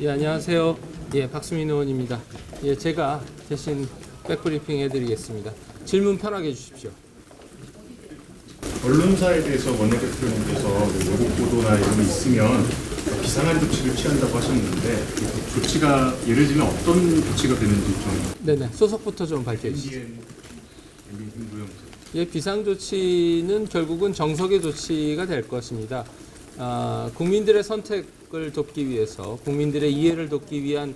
예, 안녕하세요. 예, 박수민 의원입니다. 예, 제가 대신 백브리핑 해드리겠습니다. 질문 편하게 해주십시오. 언론사에 대해서 원내대표님께서 외국 보도나 이런 게 있으면 비상한 조치를 취한다고 하셨는데 그 조치가 예를 들면 어떤 조치가 되는지 좀 네네, 소속부터 좀 밝혀주시죠. 예, 비상조치는 결국은 정석의 조치가 될 것입니다. 국민들의 선택을 돕기 위해서, 국민들의 이해를 돕기 위한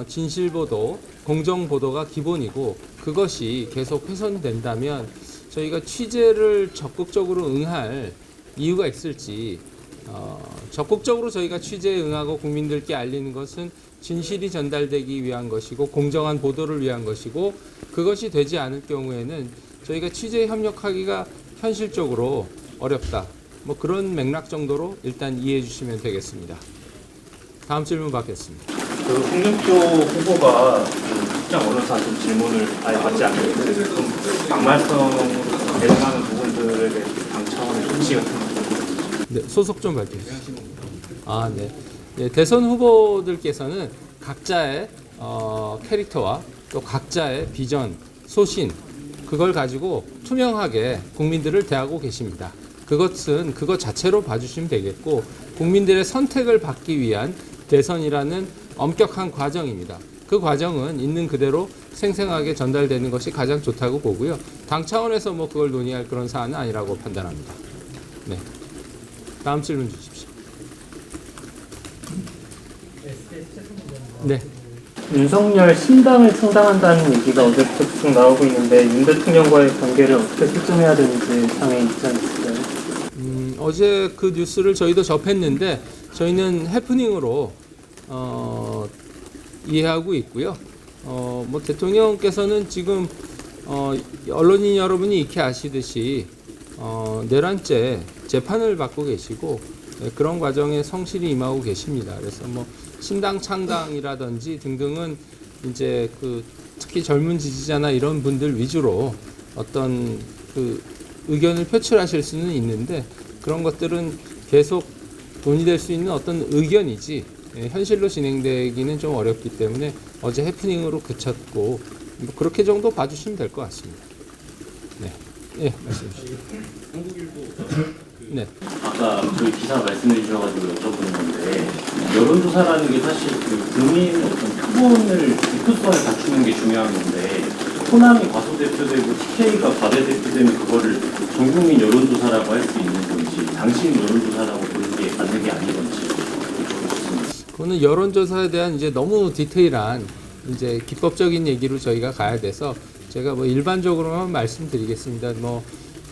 진실보도, 공정보도가 기본이고, 그것이 계속 훼손된다면 저희가 취재를 적극적으로 응할 이유가 있을지, 적극적으로 저희가 취재에 응하고 국민들께 알리는 것은 진실이 전달되기 위한 것이고 공정한 보도를 위한 것이고, 그것이 되지 않을 경우에는 저희가 취재에 협력하기가 현실적으로 어렵다. 뭐 그런 맥락 정도로 일단 이해해 주시면 되겠습니다. 다음 질문 받겠습니다. 그 홍준표 후보가 특정 언론사 좀 질문을 아예 받지 않고 좀 막말성으로 대응하는 부분들에 대해 당 차원의 조치 같은 거. 네, 소속 좀 밝혀주시죠. 네. 네, 대선 후보들께서는 각자의 캐릭터와 또 각자의 비전, 소신, 그걸 가지고 투명하게 국민들을 대하고 계십니다. 그것은 그것 자체로 봐주시면 되겠고, 국민들의 선택을 받기 위한 대선이라는 엄격한 과정입니다. 그 과정은 있는 그대로 생생하게 전달되는 것이 가장 좋다고 보고요. 당 차원에서 뭐 그걸 논의할 그런 사안은 아니라고 판단합니다. 네. 다음 질문 주십시오. 네. 윤석열 신당을 창당한다는 얘기가 어제부터 쭉 나오고 있는데 윤 대통령과의 관계를 어떻게 설정해야 되는지 당의 입장이 있을까요? 어제 그 뉴스를 저희도 접했는데 저희는 해프닝으로 이해하고 있고요. 뭐 대통령께서는 지금 언론인 여러분이 익히 아시듯이 내란죄 재판을 받고 계시고 그런 과정에 성실히 임하고 계십니다. 그래서 뭐 신당 창당이라든지 등등은 이제 그 특히 젊은 지지자나 이런 분들 위주로 어떤 그 의견을 표출하실 수는 있는데 그런 것들은 계속 논의될 수 있는 어떤 의견이지 현실로 진행되기는 좀 어렵기 때문에 어제 해프닝으로 그쳤고 뭐 그렇게 정도 봐주시면 될 것 같습니다. 네, 예, 말씀해 주시죠. 네. 아까 그 기사 말씀해 주셔가지고 여쭤보는 건데 여론조사라는 게 사실 그 국민 어떤 표본을 투표성을 갖추는 게 중요한 건데 호남이 과소대표되고 TK가 과대대표되면 그거를 전국민 여론조사라고 할 수 있는 건지 당신 여론조사라고 보는 게 맞는 게 아닌 건지 여쭤보겠습니다. 그거는 여론조사에 대한 이제 너무 디테일한 이제 기법적인 얘기로 저희가 가야 돼서 제가 뭐 일반적으로만 말씀드리겠습니다. 뭐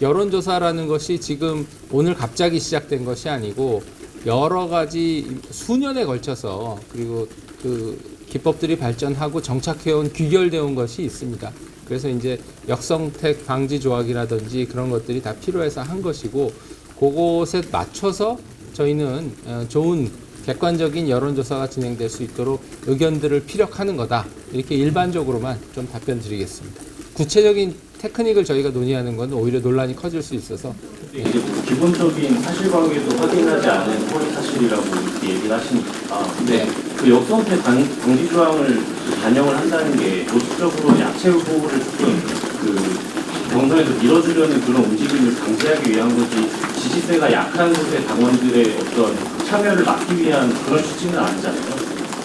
여론조사라는 것이 지금 오늘 갑자기 시작된 것이 아니고 여러 가지 수년에 걸쳐서 그리고 그 기법들이 발전하고 정착해온 귀결되어 온 것이 있습니다. 그래서 이제 역성택 방지 조항이라든지 그런 것들이 다 필요해서 한 것이고 그것에 맞춰서 저희는 좋은 객관적인 여론조사가 진행될 수 있도록 의견들을 피력하는 거다. 이렇게 일반적으로만 좀 답변 드리겠습니다. 구체적인 테크닉을 저희가 논의하는 건 오히려 논란이 커질 수 있어서 이제 기본적인 사실관계도 확인하지 않은 허위 사실이라고 이렇게 얘기를 하시니까 근데 그 역선택 방지 조항을 반영을 한다는 게 조직적으로 야채 후보를 조금 그 경선에서 밀어주려는 그런 움직임을 방지하기 위한 거지 지지세가 약한 곳의 당원들의 어떤 참여를 막기 위한 그런 취지는 아니잖아요.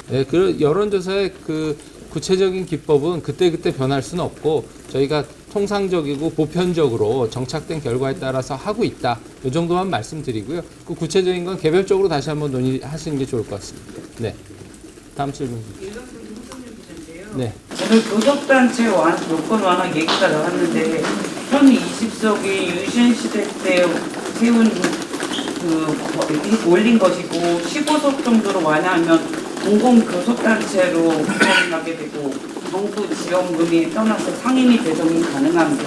네, 그 여론조사의 그 구체적인 기법은 그때그때 변할 수는 없고 저희가 통상적이고 보편적으로 정착된 결과에 따라서 하고 있다. 이 정도만 말씀드리고요. 그 구체적인 건 개별적으로 다시 한번 논의하시는 게 좋을 것 같습니다. 네. 다음 질문. 네. 오늘 교섭단체 요건 완화 얘기가 나왔는데 현 20석이 유신 시대 때 세운 올린 것이고 15석 정도로 완화하면 공공교섭단체로 구성하게 되고 정부 지원금이 떠나서 상임위 배정이 가능한데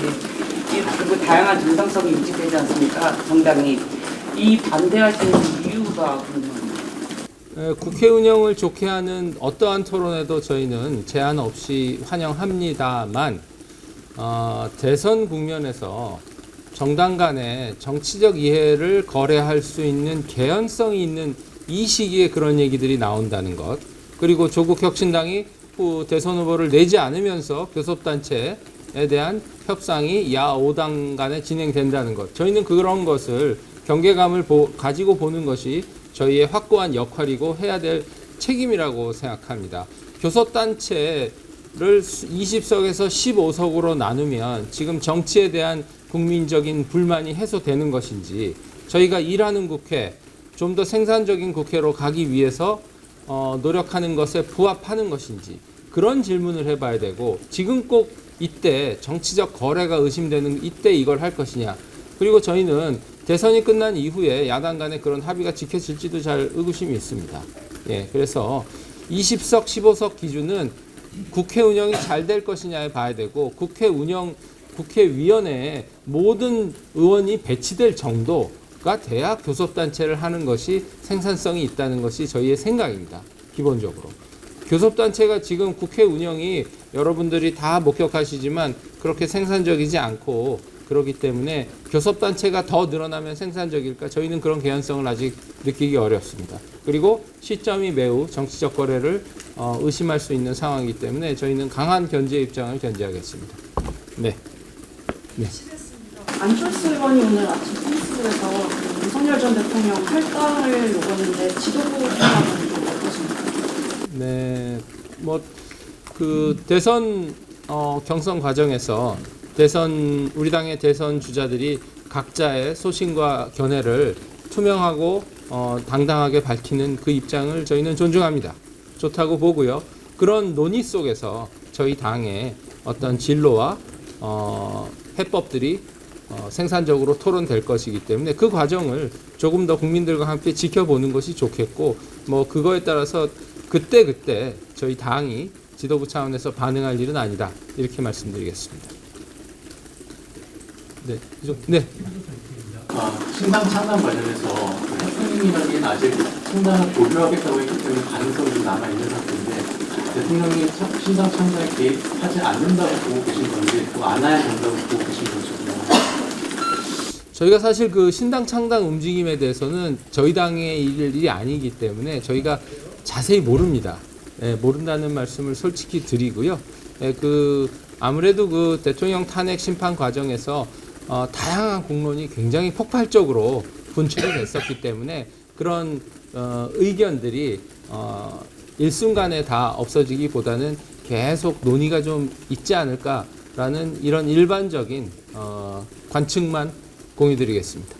그리고 다양한 정당성이 유지되지 않습니까? 정당이 이 반대하시는 이유가 궁금합니다. 국회 운영을 좋게 하는 어떠한 토론에도 저희는 제한 없이 환영합니다만 대선 국면에서 정당 간의 정치적 이해를 거래할 수 있는 개연성이 있는 이 시기에 그런 얘기들이 나온다는 것, 그리고 조국 혁신당이 대선 후보를 내지 않으면서 교섭단체에 대한 협상이 야 5당 간에 진행된다는 것. 저희는 그런 것을 경계감을 가지고 보는 것이 저희의 확고한 역할이고 해야 될 책임이라고 생각합니다. 교섭단체를 20석에서 15석으로 나누면 지금 정치에 대한 국민적인 불만이 해소되는 것인지, 저희가 일하는 국회, 좀 더 생산적인 국회로 가기 위해서 노력하는 것에 부합하는 것인지, 그런 질문을 해봐야 되고, 지금 꼭 이때 정치적 거래가 의심되는 이때 이걸 할 것이냐. 그리고 저희는 대선이 끝난 이후에 야당 간에 그런 합의가 지켜질지도 잘 의구심이 있습니다. 예, 그래서 20석, 15석 기준은 국회 운영이 잘 될 것이냐에 봐야 되고, 국회위원회에 모든 의원이 배치될 정도가 돼야 교섭단체를 하는 것이 생산성이 있다는 것이 저희의 생각입니다. 기본적으로. 교섭단체가 지금 국회 운영이 여러분들이 다 목격하시지만 그렇게 생산적이지 않고, 그렇기 때문에 교섭단체가 더 늘어나면 생산적일까? 저희는 그런 개연성을 아직 느끼기 어렵습니다. 그리고 시점이 매우 정치적 거래를 의심할 수 있는 상황이기 때문에 저희는 강한 견제 입장을 견지하겠습니다. 네. 안철수 의원이 오늘 아침 페이스북에서 윤석열 전 대통령 탈당을 요구했는데 지도부 생각은 어떠십니까? 네, 대선 경선 과정에서 우리 당의 대선 주자들이 각자의 소신과 견해를 투명하고 당당하게 밝히는 그 입장을 저희는 존중합니다. 좋다고 보고요. 그런 논의 속에서 저희 당의 어떤 진로와 해법들이 생산적으로 토론될 것이기 때문에 그 과정을 조금 더 국민들과 함께 지켜보는 것이 좋겠고, 그거에 따라서 그때 저희 당이 지도부 차원에서 반응할 일은 아니다, 이렇게 말씀드리겠습니다. 네, 네. 신당 창당 관련해서 대통령님에게는 아직 창당을 보류하겠다고 했기 때문에 가능성이 좀 남아있는 상태인데, 대통령이 신당 창당에 개입하지 않는다고 보고 계신 건지, 또 안 해야 된다고 보고 계신 건지. 저희가 사실 그 신당 창당 움직임에 대해서는 저희 당의 일이 아니기 때문에 저희가 자세히 모릅니다. 예, 모른다는 말씀을 솔직히 드리고요. 예, 아무래도 그 대통령 탄핵 심판 과정에서 다양한 공론이 굉장히 폭발적으로 분출이 됐었기 때문에 그런 의견들이 일순간에 다 없어지기보다는 계속 논의가 좀 있지 않을까라는 이런 일반적인 관측만 공유드리겠습니다.